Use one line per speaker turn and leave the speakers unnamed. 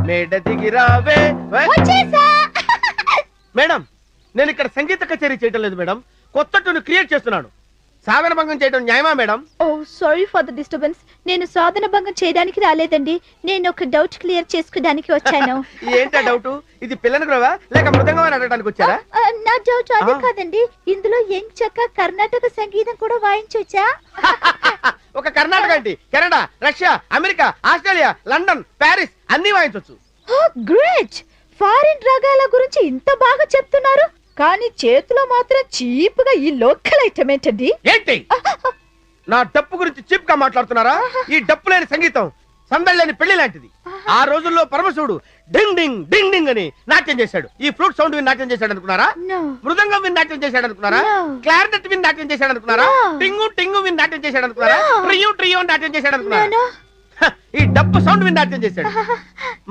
మేడ దిగి రావే.
వచ్చేసా.
మేడం, నేను ఇక్కడ సంగీత కచేరీ చేయటం లేదు మేడం, కొత్త ట్యూన్ క్రియేట్ చేస్తున్నాను. సాధన భంగం చేయడం న్యాయమా madam?
Oh sorry for the disturbance. నేను సాధన భంగం చేయడానికి రాలేదండి, నేను ఒక డౌట్ క్లియర్ చేసుకోవడానికి వచ్చాను.
ఏంటా డౌట్? ఇది పిల్లని గ్రోవా లేక మృదంగం అని అడగడానికి వచ్చారా?
నా డౌట్ అదే కాదండి, ఇందులో ఎంచక్క కర్ణాటక సంగీతం కూడా వాయించొచ్చా?
ఒక కర్ణాటక ఏంటి, Canada, Russia, America, Australia, London, Paris అన్ని వాయించవచ్చు.
గ్రేట్. ఫారిన్ రాగాల గురించి ఇంత బాగా చెప్తున్నారు, కానీ చేతిలో మాత్రం చీప్ గా ఈ లోకల్ ఐటమ్ ఏంటండి?
ఏంటి నా డప్పు గురించి చీప్ గా మాట్లాడుతున్నారా? ఈ డప్పు లేని సంగీతం సందడి లేని పెళ్లి లాంటిది. ఆ రోజుల్లో పరమశివుడు డింగ్ డింగ్ డింగ్ డింగ్ అని నాట్యం చేశాడు. ఈ ఫ్లూట్ సౌండ్ విని నాట్యం చేశాడు అనుకున్నారా? మృదంగం విని నాట్యం చేశాడు అనుకున్నారా? క్లారినెట్ విని నాట్యం చేశాడు అనుకున్నారా? టింగు టింగు విని నాట్యం చేశాడు అనుకున్నారా? ట్రియో ట్రియో నాట్యం చేశాడు అనుకున్నారా? ఈ డప్పు సౌండ్ విని నాట్యం చేశాడు.